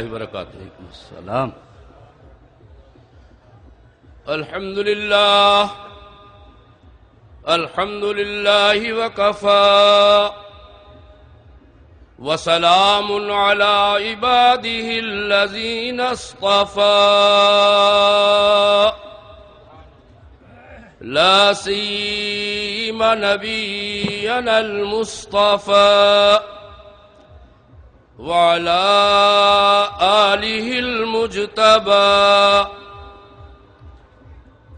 وبرکاتہ. السلام. الحمد للہ وکفى وسلام علی عباده الذین اصطفى لا سیما نبینا المصطفى وعلى آلہ المجتبى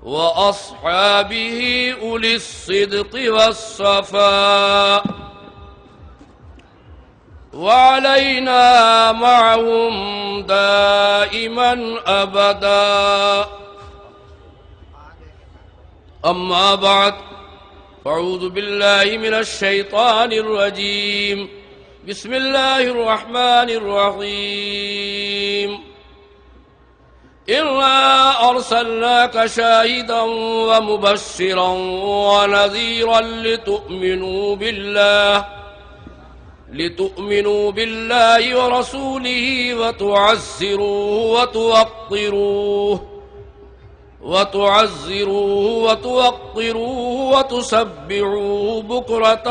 وأصحابه أولي الصدق والصفاء وعلينا معهم دائما أبدا. أما بعد فأعوذ بالله من الشيطان الرجيم. بسم الله الرحمن الرحيم. إنا أرسلناك شاهدا ومبشرا ونذيرا لتؤمنوا بالله ورسوله وتعزروه وتسبحوه بكرة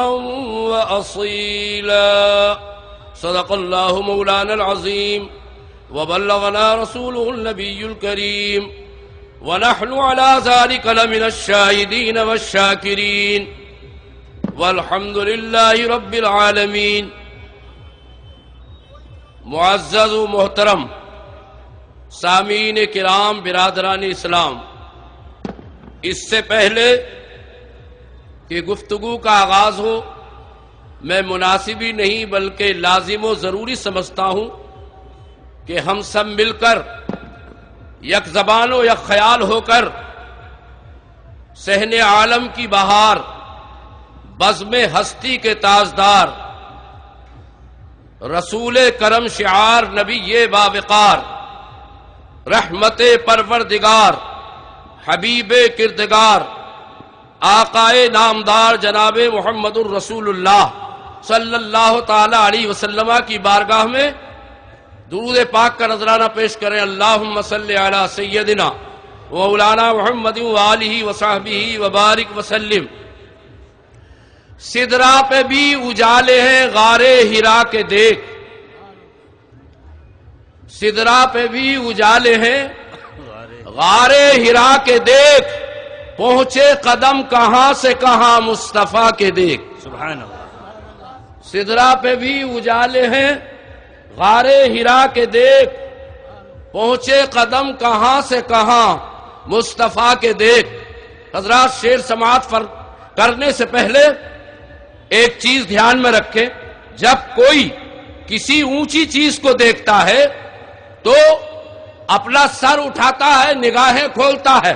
وأصيلا. صدق الله مولانا العظيم وبلغنا رسوله النبي الكريم ونحن على ذلك لمن الشاهدين والشاكرين والحمد لله رب العالمين. معزز و محترم سامعین کرام، برادران اسلام، اس سے پہلے کہ گفتگو کا آغاز ہو، میں مناسب ہی نہیں بلکہ لازم و ضروری سمجھتا ہوں کہ ہم سب مل کر یک زبان و یک خیال ہو کر صحن عالم کی بہار، بزم ہستی کے تاجدار، رسول کرم شعار نبی باوقار، رحمت پروردگار، حبیب کردگار، آقائے نامدار جناب محمد الرسول اللہ صلی اللہ تعالی علیہ وسلم کی بارگاہ میں درود پاک کا نذرانہ پیش کریں. اللہم صلی علی سیدنا مولانا محمد وآلہ وصحبہ وبارک وسلم. سدرا پہ بھی اجالے ہیں غار ہرا کے دیکھ، سدرا پہ بھی اجالے ہیں غار ہرا کے دیکھ، پہنچے قدم کہاں سے کہاں مصطفیٰ کے دیکھ. سبحان اللہ. سدرا پہ بھی اجالے ہیں غار ہرا کے دیکھ، پہنچے قدم کہاں سے کہاں مصطفیٰ کے دیکھ. حضرات، شعر سماعت کرنے سے پہلے ایک چیز دھیان میں رکھیں. جب کوئی کسی اونچی چیز کو دیکھتا ہے تو اپنا سر اٹھاتا ہے، نگاہیں کھولتا ہے.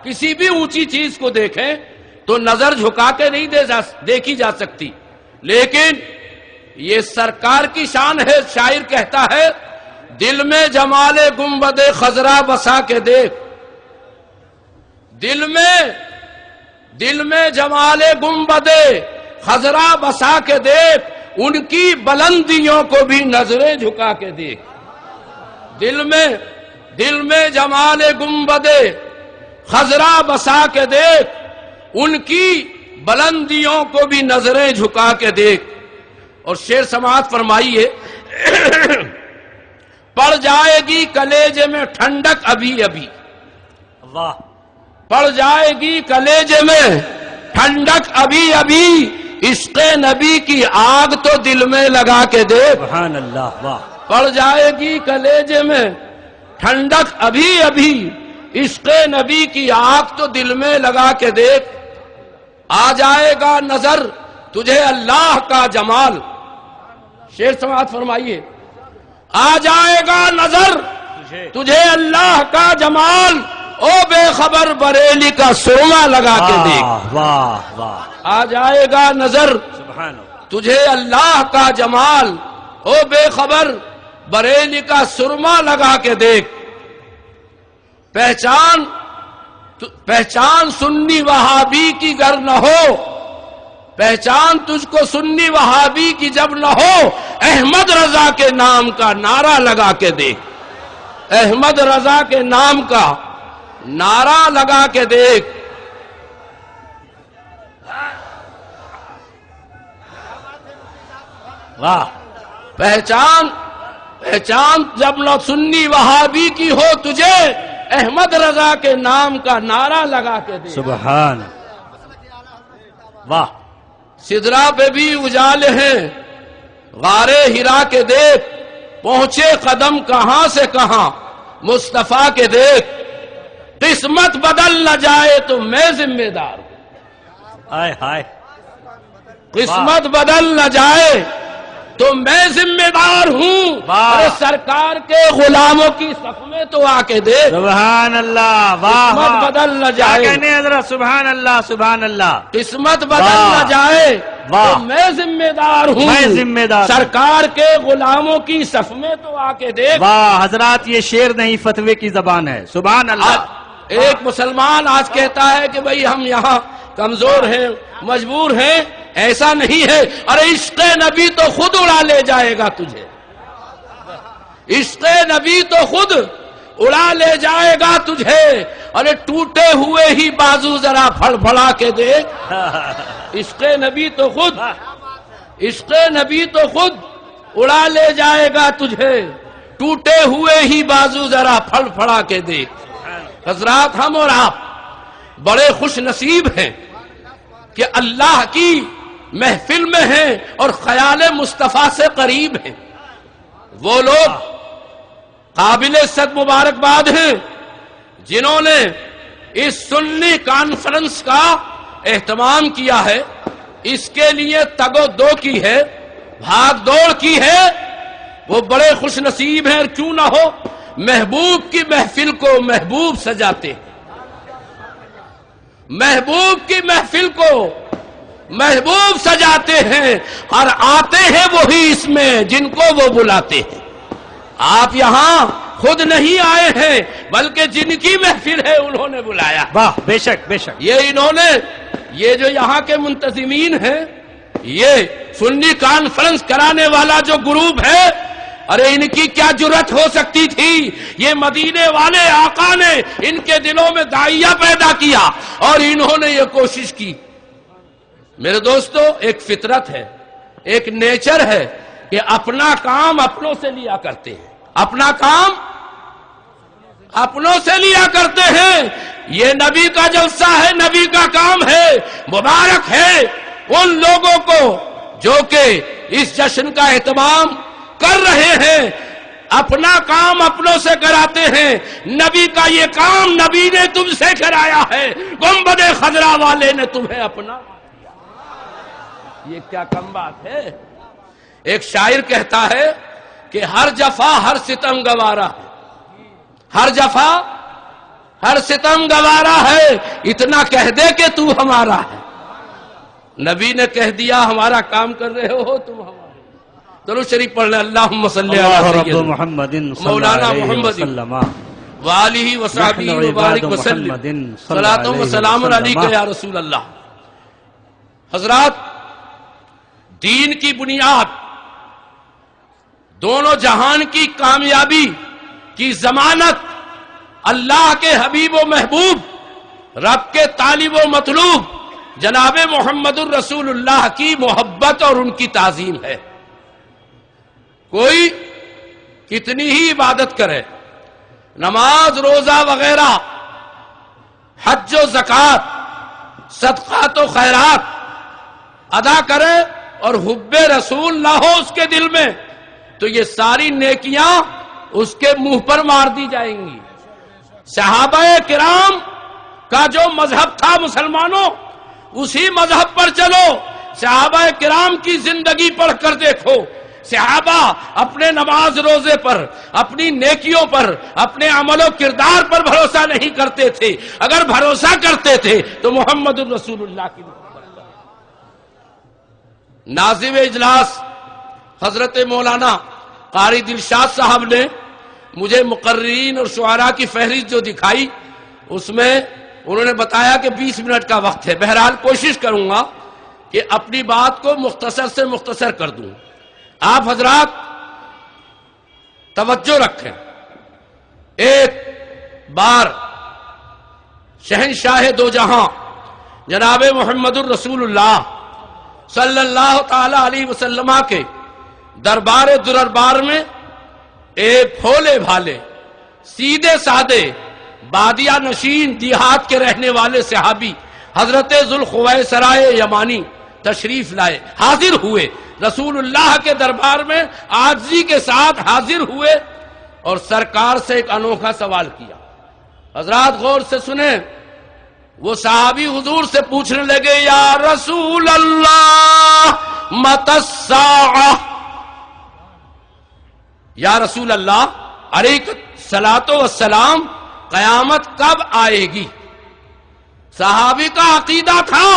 کسی بھی اونچی چیز کو دیکھیں تو نظر جھکا کے نہیں دیکھی جا سکتی، لیکن یہ سرکار کی شان ہے. شاعر کہتا ہے، دل میں جمال گنبد خضرا بسا کے دیکھ، دل میں جمال گنبد خضرا بسا کے دیکھ، ان کی بلندیوں کو بھی نظریں جھکا کے دیکھ. دل میں جمال گنبد خضرا بسا کے دیکھ، ان کی بلندیوں کو بھی نظریں جھکا کے دیکھ. اور شعر سماعت فرمائیے، پڑ جائے گی کلیجے میں ٹھنڈک ابھی ابھی. اللہ. پڑ جائے گی کلیجے میں ٹھنڈک ابھی ابھی، عشق نبی کی آگ تو دل میں لگا کے دیکھ. سبحان اللہ. واہ. پڑ جائے گی کلیجے میں ٹھنڈک ابھی ابھی، عشق نبی کی آگ تو دل میں لگا کے دیکھ. آ جائے گا نظر تجھے اللہ کا جمال. شعر سماعت فرمائیے، آ جائے گا نظر تجھے اللہ کا جمال، او بے خبر بریلی کا سرما لگا کے دیکھ. واہ واہ. آ جائے گا نظر سبحان اللہ. تجھے اللہ کا جمال، او بے خبر بریلی کا سرما لگا کے دیکھ. پہچان سنی وہابی کی گر نہ ہو، پہچان تجھ کو سنی وہابی کی جب نہ ہو، احمد رضا کے نام کا نعرہ لگا کے دیکھ، احمد رضا کے نام کا نعرہ لگا کے دیکھ۔ واہ پہچان جب نہ سنی وہابی کی ہو تجھے، احمد رضا کے نام کا نعرہ لگا کے دے۔ سبحان، واہ سدرا پہ بھی اجالے ہیں، غار ہرا کے دیکھ، پہنچے قدم کہاں سے کہاں، مصطفیٰ کے دیکھ، قسمت بدل نہ جائے تو میں ذمہ دار ہوں، ہائے ہائے، قسمت بدل نہ جائے تو میں ذمہ دار ہوں۔ واہ۔ ارے سرکار کے غلاموں کی صف میں تو آ کے دیکھ، سبحان اللہ، واہ قسمت واہ، بدل نہ کیا جائے، کہنے حضرت، سبحان اللہ سبحان اللہ، قسمت بدل واہ۔ نہ جائے واہ۔ تو میں ذمہ دار ہوں، میں ذمہ دار ہوں۔ سرکار کے غلاموں کی صف میں تو آ کے دیکھ۔ واہ حضرات، یہ شعر نہیں فتوے کی زبان ہے، سبحان اللہ۔ ایک مسلمان آج کہتا ہے کہ بھئی ہم یہاں کمزور ہیں، مجبور ہیں، ایسا نہیں ہے۔ ارے عشق نبی تو خود اڑا لے جائے گا تجھے، عشق نبی تو خود اڑا لے جائے گا تجھے۔ ارے ٹوٹے ہوئے ہی بازو ذرا پھڑ پھڑا کے دیکھ، عشق نبی تو خود، عشق نبی تو خود اڑا لے جائے گا تجھے، ٹوٹے ہوئے ہی بازو ذرا پھڑ پھڑا کے دیکھ۔ حضرات ہم اور آپ بڑے خوش نصیب ہیں کہ اللہ کی محفل میں ہیں اور خیال مصطفیٰ سے قریب ہیں۔ وہ لوگ قابل صد مبارکباد ہیں جنہوں نے اس سنی کانفرنس کا اہتمام کیا ہے، اس کے لیے تگ و دو کی ہے، بھاگ دوڑ کی ہے۔ وہ بڑے خوش نصیب ہیں، اور کیوں نہ ہو، محبوب کی محفل کو محبوب سجاتے ہیں، محبوب کی محفل کو محبوب سجاتے ہیں، اور آتے ہیں وہی اس میں جن کو وہ بلاتے ہیں۔ آپ یہاں خود نہیں آئے ہیں بلکہ جن کی محفل ہے انہوں نے بلایا۔ واہ، بے شک بے شک، یہ انہوں نے، یہ جو یہاں کے منتظمین ہیں، یہ سنی کانفرنس کرانے والا جو گروپ ہے، ارے ان کی کیا جرت ہو سکتی تھی؟ یہ مدینے والے آقا نے ان کے دلوں میں داعیہ پیدا کیا اور انہوں نے یہ کوشش کی۔ میرے دوستو، ایک فطرت ہے، ایک نیچر ہے کہ اپنا کام اپنوں سے لیا کرتے ہیں، اپنا کام اپنوں سے لیا کرتے ہیں۔ یہ نبی کا جلسہ ہے، نبی کا کام ہے، مبارک ہے ان لوگوں کو جو کہ اس جشن کا اہتمام کر رہے ہیں، اپنا کام اپنوں سے کراتے ہیں۔ نبی کا یہ کام نبی نے تم سے کرایا ہے، گنبد خضرا والے نے تمہیں اپنا، یہ کیا کم بات ہے۔ ایک شاعر کہتا ہے کہ ہر جفا ہر ستم گوارا ہے، ہر جفا ہر ستم گوارا ہے، اتنا کہہ دے کہ تو ہمارا ہے۔ نبی نے کہہ دیا ہمارا کام کر رہے ہو تم ہمارا۔ درود شریف پڑھ لیں، اللہم صلی اللہ علی رب سیدنا محمد مولانا محمد وآلہ وصحبہ وبارک وسلم، صلاۃ و سلام علیک یا رسول اللہ۔ حضرات، دین کی بنیاد، دونوں جہان کی کامیابی کی ضمانت، اللہ کے حبیب و محبوب، رب کے طالب و مطلوب جناب محمد الرسول اللہ کی محبت اور ان کی تعظیم ہے۔ کوئی کتنی ہی عبادت کرے، نماز روزہ وغیرہ، حج و زکوٰۃ، صدقات و خیرات ادا کرے اور حب رسول نہ ہو اس کے دل میں، تو یہ ساری نیکیاں اس کے منہ پر مار دی جائیں گی۔ صحابہ کرام کا جو مذہب تھا مسلمانوں، اسی مذہب پر چلو۔ صحابہ کرام کی زندگی پڑھ کر دیکھو، صحابہ اپنے نماز روزے پر، اپنی نیکیوں پر، اپنے عمل و کردار پر بھروسہ نہیں کرتے تھے۔ اگر بھروسہ کرتے تھے تو محمد الرسول اللہ کی محبت۔ ناظم اجلاس حضرت مولانا قاری دلشاد صاحب نے مجھے مقررین اور شعراء کی فہرست جو دکھائی، اس میں انہوں نے بتایا کہ 20 منٹ کا وقت ہے۔ بہرحال کوشش کروں گا کہ اپنی بات کو مختصر سے مختصر کر دوں۔ آپ حضرات توجہ رکھیں، ایک بار شہنشاہ دو جہاں جناب محمد الرسول اللہ صلی اللہ تعالی علیہ وسلم کے دربار دربار میں ایک بھولے بھالے سیدھے سادے بادیہ نشین دیہات کے رہنے والے صحابی حضرت ذوالخویسرہ یمانی تشریف لائے، حاضر ہوئے رسول اللہ کے دربار میں، عاجزی کے ساتھ حاضر ہوئے اور سرکار سے ایک انوکھا سوال کیا۔ حضرات غور سے سنیں، وہ صحابی حضور سے پوچھنے لگے، یا رسول اللہ متی الساعہ، یا رسول اللہ علیہ الصلاۃ والسلام قیامت کب آئے گی؟ صحابی کا عقیدہ تھا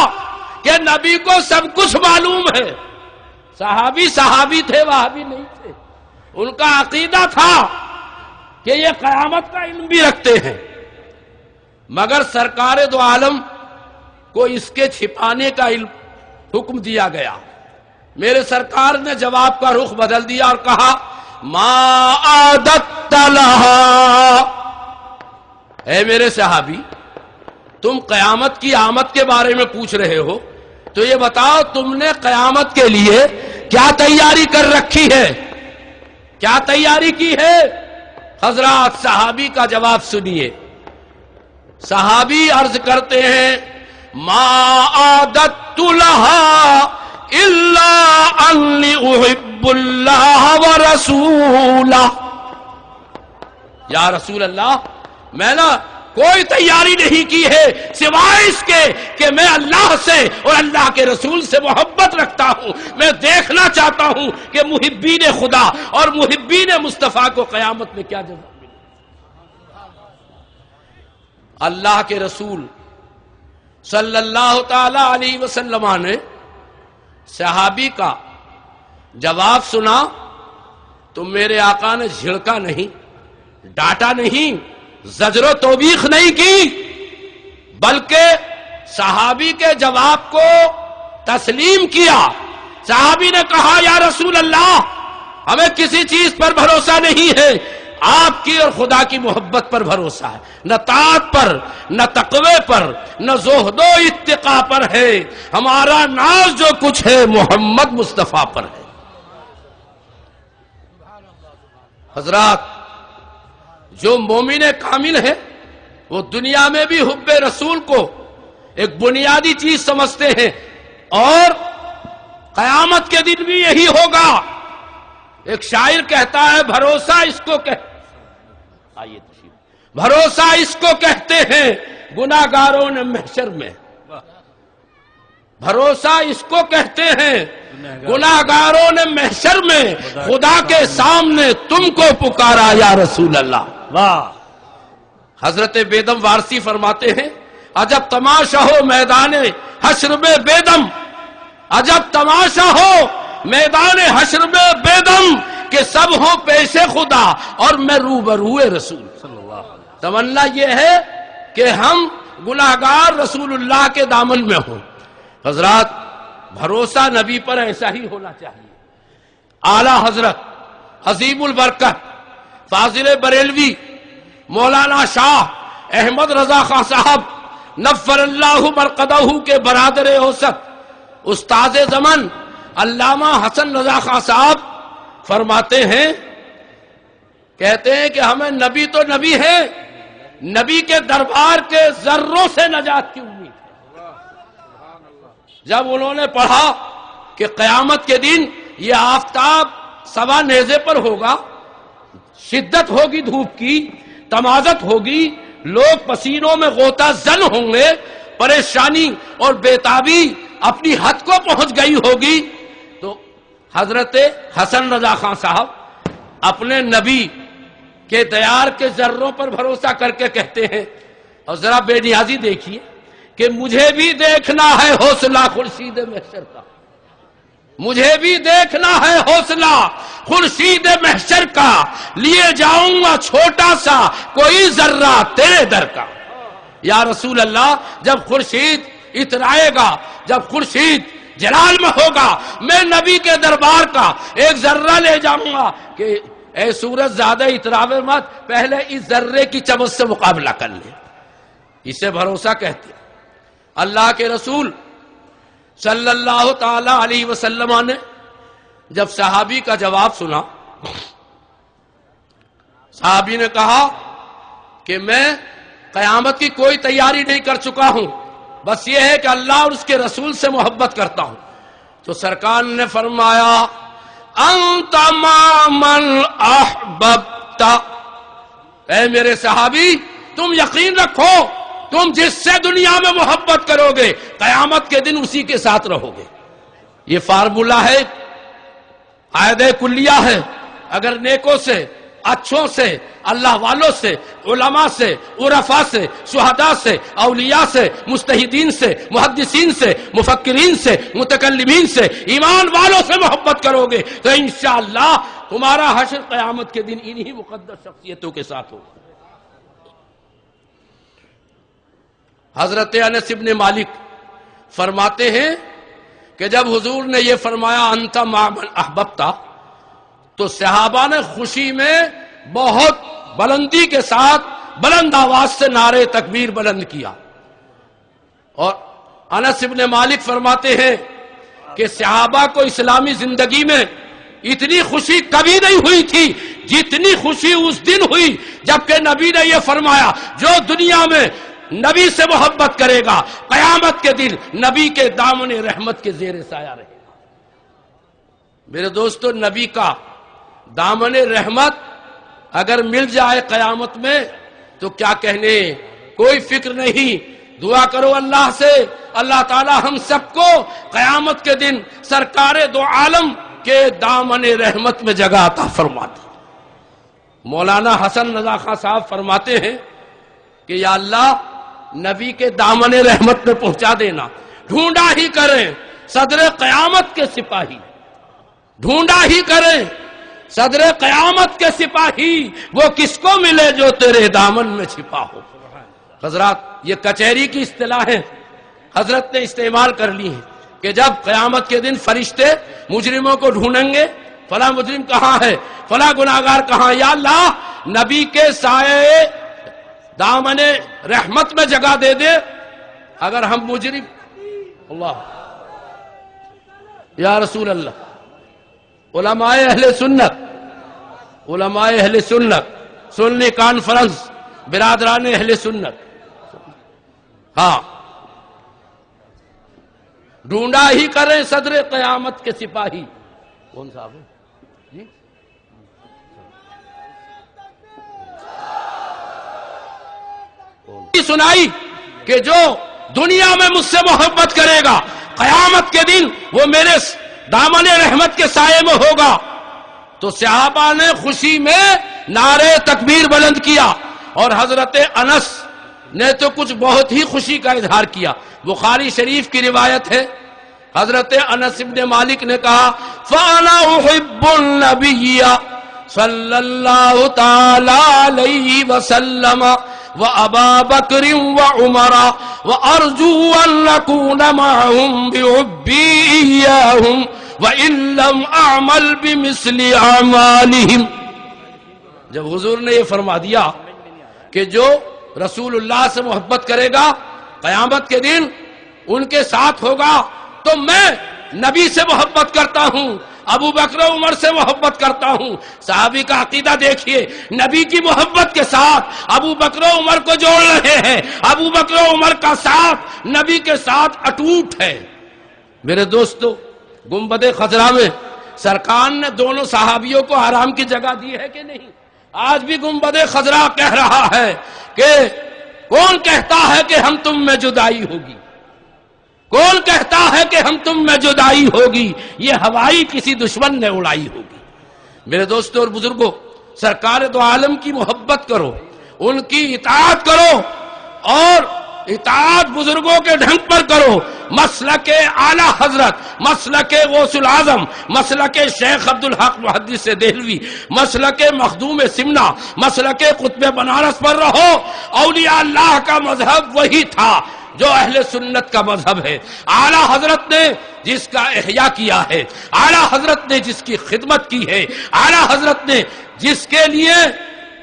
کہ نبی کو سب کچھ معلوم ہے، صحابی تھے، وہابی نہیں تھے، ان کا عقیدہ تھا کہ یہ قیامت کا علم بھی رکھتے ہیں، مگر سرکار دو عالم کو اس کے چھپانے کا حکم دیا گیا۔ میرے سرکار نے جواب کا رخ بدل دیا اور کہا، ما عادت لہا، اے میرے صحابی، تم قیامت کی آمد کے بارے میں پوچھ رہے ہو تو یہ بتاؤ تم نے قیامت کے لیے کیا تیاری کر رکھی ہے، کیا تیاری کی ہے؟ حضرات صحابی کا جواب سنیے، صحابی عرض کرتے ہیں، ما عادت لہا الا انی احب اللہ ورسولہ، یا رسول اللہ میں نا کوئی تیاری نہیں کی ہے سوائے اس کے کہ میں اللہ سے اور اللہ کے رسول سے محبت رکھتا ہوں، میں دیکھنا چاہتا ہوں کہ محبین خدا اور محبین مصطفیٰ کو قیامت میں کیا جزا ملے۔ اللہ کے رسول صلی اللہ تعالی علیہ وسلم نے صحابی کا جواب سنا تو میرے آقا نے جھڑکا نہیں، ڈانٹا نہیں، زجر و توبیخ نہیں کی، بلکہ صحابی کے جواب کو تسلیم کیا۔ صحابی نے کہا، یا رسول اللہ ہمیں کسی چیز پر بھروسہ نہیں ہے، آپ کی اور خدا کی محبت پر بھروسہ ہے، نہ طاعت پر، نہ تقوی پر، نہ زہد و اتقاء پر ہے، ہمارا ناز جو کچھ ہے محمد مصطفیٰ پر ہے۔ حضرات جو مومن کامل ہے وہ دنیا میں بھی حب رسول کو ایک بنیادی چیز سمجھتے ہیں، اور قیامت کے دن بھی یہی ہوگا۔ ایک شاعر کہتا ہے، بھروسہ اس کو بھروسہ اس کو کہتے ہیں گناہگاروں نے محشر میں، بھروسہ اس کو کہتے ہیں گناہگاروں نے محشر میں، خدا کے سامنے تم کو پکارا یا رسول اللہ۔ واہ! حضرت بیدم وارسی فرماتے ہیں، عجب تماشا ہو میدان حشر میں بیدم، عجب تماشا ہو میدان حشر میں بیدم، کہ سب ہوں پیش خدا اور میں روبروئے رسول۔ تمنا یہ ہے کہ ہم گناہگار رسول اللہ کے دامن میں ہوں۔ حضرات بھروسہ نبی پر ایسا ہی ہونا چاہیے۔ اعلی حضرت عظیم البرکت فاضل بریلوی مولانا شاہ احمد رضا خان صاحب نفر اللہ مرقدہ کے برادر اوسط استاد زمن علامہ حسن رضا خان صاحب فرماتے ہیں، کہتے ہیں کہ ہمیں نبی تو نبی ہے، نبی کے دربار کے ذروں سے نجات کی امید ہے۔ جب انہوں نے پڑھا کہ قیامت کے دن یہ آفتاب سوا نیزے پر ہوگا، شدت ہوگی دھوپ کی، تمازت ہوگی، لوگ پسینوں میں غوطہ زن ہوں گے، پریشانی اور بیتابی اپنی حد کو پہنچ گئی ہوگی، تو حضرت حسن رضا خان صاحب اپنے نبی کے دیار کے ذروں پر بھروسہ کر کے کہتے ہیں، اور ذرا بے نیازی دیکھیے کہ مجھے بھی دیکھنا ہے حوصلہ خورشید محشر کا، مجھے بھی دیکھنا ہے حوصلہ خورشید محشر کا، لیے جاؤں گا چھوٹا سا کوئی ذرہ تیرے در کا۔ یا رسول اللہ جب خورشید اترائے گا، جب خورشید جلال میں ہوگا، میں نبی کے دربار کا ایک ذرہ لے جاؤں گا کہ اے سورج زیادہ اتراوے مت، پہلے اس ذرے کی چمچ سے مقابلہ کر لے. اسے بھروسہ کہتے ہیں. اللہ کے رسول صلی اللہ تعالی علیہ وسلم نے جب صحابی کا جواب سنا، صحابی نے کہا کہ میں قیامت کی کوئی تیاری نہیں کر چکا ہوں، بس یہ ہے کہ اللہ اور اس کے رسول سے محبت کرتا ہوں. تو سرکار نے فرمایا انت مع من احببت، اے میرے صحابی تم یقین رکھو تم جس سے دنیا میں محبت کرو گے قیامت کے دن اسی کے ساتھ رہو گے. یہ فارمولہ ہے، قاعدہ کلیہ ہے. اگر نیکوں سے، اچھوں سے، اللہ والوں سے، علماء سے، عرفاء سے، شہداء سے، اولیاء سے، مجتہدین سے، محدثین سے، مفکرین سے، متکلمین سے، ایمان والوں سے محبت کرو گے تو انشاءاللہ تمہارا حشر قیامت کے دن انہی مقدس شخصیتوں کے ساتھ ہوگا. حضرت انس بن مالک فرماتے ہیں کہ جب حضور نے یہ فرمایا انت مع من احببت، تو صحابہ نے خوشی میں بہت بلندی کے ساتھ بلند آواز سے نعرے تکبیر بلند کیا. اور انس بن مالک فرماتے ہیں کہ صحابہ کو اسلامی زندگی میں اتنی خوشی کبھی نہیں ہوئی تھی جتنی خوشی اس دن ہوئی جبکہ نبی نے یہ فرمایا جو دنیا میں نبی سے محبت کرے گا قیامت کے دن نبی کے دامن رحمت کے زیر سایہ رہے گا. میرے دوستو، نبی کا دامن رحمت اگر مل جائے قیامت میں تو کیا کہنے، کوئی فکر نہیں. دعا کرو اللہ سے اللہ تعالی ہم سب کو قیامت کے دن سرکار دو عالم کے دامن رحمت میں جگہ عطا فرما دے. مولانا حسن رضا خان صاحب فرماتے ہیں کہ یا اللہ نبی کے دامن رحمت میں پہنچا دینا. ڈھونڈا ہی کریں صدر قیامت کے سپاہی، ڈھونڈا ہی کریں صدر قیامت کے سپاہی، وہ کس کو ملے جو تیرے دامن میں چھپا ہو. حضرات یہ کچہری کی اصطلاحیں حضرت نے استعمال کر لی ہیں کہ جب قیامت کے دن فرشتے مجرموں کو ڈھونڈیں گے فلاں مجرم کہاں ہے، فلاں گناہگار کہاں، یا اللہ نبی کے سائے دامن رحمت میں جگہ دے دے. اگر ہم مجرم، اللہ یا رسول اللہ، علماء اہل سنت، علماء اہل سنت، سنی کانفرنس، برادران اہل سنت، ہاں ڈھونڈا ہی کریں صدر قیامت کے سپاہی. کون صاحب ہے جی؟ سنائی کہ جو دنیا میں مجھ سے محبت کرے گا قیامت کے دن وہ میرے دامن رحمت کے سائے میں ہوگا. تو صحابہ نے خوشی میں نعرے تکبیر بلند کیا اور حضرت انس نے تو کچھ بہت ہی خوشی کا اظہار کیا. بخاری شریف کی روایت ہے، حضرت انس بن مالک نے کہا فَأَنَا أُحِبُّ النَّبِيَّ صلی اللہ تعالی علیہ وسلم وَأَبَا بَكْرٍ وَعُمَرَ وَأَرْجُو أَن نَّكُونَ مَعَهُمْ بِحُبِّي إِيَّاهُمْ وَإِن لَّمْ أَعْمَلْ بِمِثْلِ أَعْمَالِهِمْ. جب حضور نے یہ فرما دیا کہ جو رسول اللہ سے محبت کرے گا قیامت کے دن ان کے ساتھ ہوگا، تو میں نبی سے محبت کرتا ہوں، ابو بکر و عمر سے محبت کرتا ہوں. صحابی کا عقیدہ دیکھیے، نبی کی محبت کے ساتھ ابو بکر و عمر کو جوڑ رہے ہیں. ابو بکر و عمر کا ساتھ نبی کے ساتھ اٹوٹ ہے. میرے دوستو، گنبد خضرا میں سرکار نے دونوں صحابیوں کو آرام کی جگہ دی ہے کہ نہیں؟ آج بھی گنبد خضرا کہہ رہا ہے کہ کون کہتا ہے کہ ہم تم میں جدائی ہوگی، کون کہتا ہے کہ ہم تم میں جدائی ہوگی، یہ ہوائی کسی دشمن نے اڑائی ہوگی. میرے دوستوں اور بزرگوں، سرکار دو عالم کی محبت کرو، ان کی اطاعت کرو اور اطاعت بزرگوں کے ڈھنگ پر کرو. مسلک اعلی حضرت، مسلک غوث العظم، مسلک شیخ عبدالحق محدث دہلوی، مسلک مخدوم سمنا، مسلک قطب بنارس پر رہو. اولیاء اللہ کا مذہب وہی تھا. جو اہل سنت کا مذہب ہے، اعلیٰ حضرت نے جس کا احیاء کیا ہے، اعلیٰ حضرت نے جس کی خدمت کی ہے، اعلیٰ حضرت نے جس کے لیے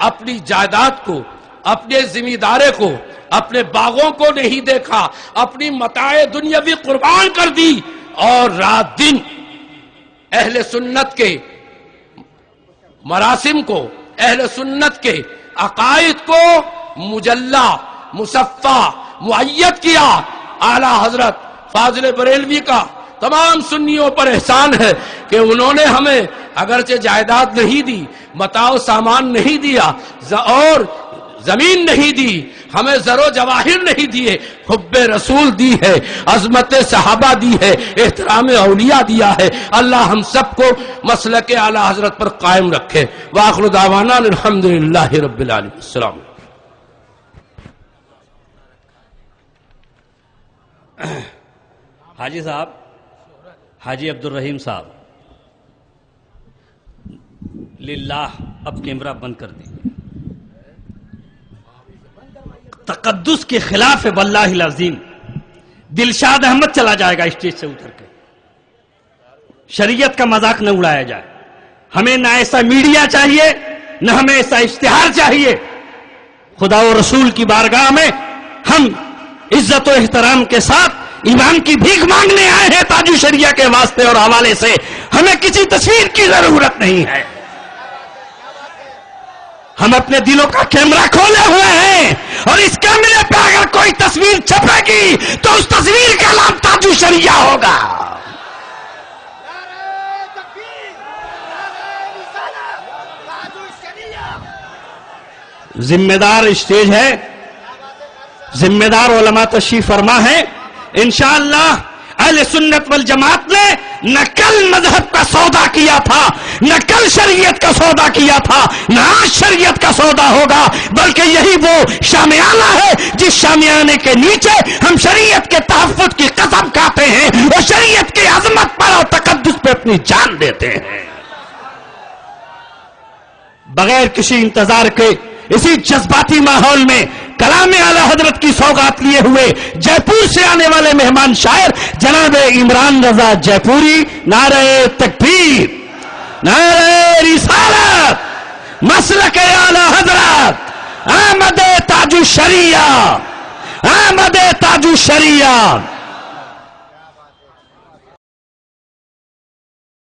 اپنی جائیداد کو، اپنے ذمہ دارے کو، اپنے باغوں کو نہیں دیکھا، اپنی متاع دنیاوی قربان کر دی اور رات دن اہل سنت کے مراسم کو، اہل سنت کے عقائد کو مجلہ، مصفہ، معید کیا۔ اعلیٰ حضرت فاضل بریلوی کا تمام سنیوں پر احسان ہے کہ انہوں نے ہمیں اگرچہ جائیداد نہیں دی، متاع و سامان نہیں دیا اور زمین نہیں دی، ہمیں زر و جواہر نہیں دیے، حب رسول دی ہے، عظمت صحابہ دی ہے، احترام اولیاء دیا ہے۔ اللہ ہم سب کو مسلک اعلیٰ حضرت پر قائم رکھے۔ وآخر دعوانا الحمدللہ رب العالمین۔ السلام۔ حاجی صاحب، حاجی عبدالرحیم صاحب، للہ اب کیمرہ بند کر دی۔ تقدس کے خلاف ہے واللہ العظیم۔ دلشاد احمد چلا جائے گا اسٹیج سے اتر کے۔ شریعت کا مذاق نہ اڑایا جائے۔ ہمیں نہ ایسا میڈیا چاہیے، نہ ہمیں ایسا اشتہار چاہیے۔ خدا و رسول کی بارگاہ میں ہم عزت و احترام کے ساتھ ایمان کی بھیک مانگنے آئے ہیں تاج الشریعہ کے واسطے اور حوالے سے۔ ہمیں کسی تصویر کی ضرورت نہیں ہے۔ ہم اپنے دلوں کا کیمرہ کھولے ہوئے ہیں اور اس کیمرے پہ اگر کوئی تصویر چھپے گی تو اس تصویر کا نام تاج الشریعہ ہوگا۔ ذمہ دار اسٹیج ہے، ذمہ دار علماء تشریف فرما ہے۔ انشاءاللہ اہل سنت والجماعت نے نہ کل مذہب کا سودا کیا تھا، نہ کل شریعت کا سودا کیا تھا، نہ آج شریعت کا سودا ہوگا، بلکہ یہی وہ شامیانہ ہے جس شامیانے کے نیچے ہم شریعت کے تحفظ کی قسم کھاتے ہیں اور شریعت کی عظمت پر اور تقدس پہ اپنی جان دیتے ہیں۔ بغیر کسی انتظار کے اسی جذباتی ماحول میں کلام اعلیٰ حضرت کی سوغات لیے ہوئے جے پور سے آنے والے مہمان شاعر جناب عمران رضا جے پوری، نعرہ تکبیر، نعرہ رسالت، مسلک اعلیٰ حضرت، آمد تاج الشریعہ، آمد تاج الشریعہ۔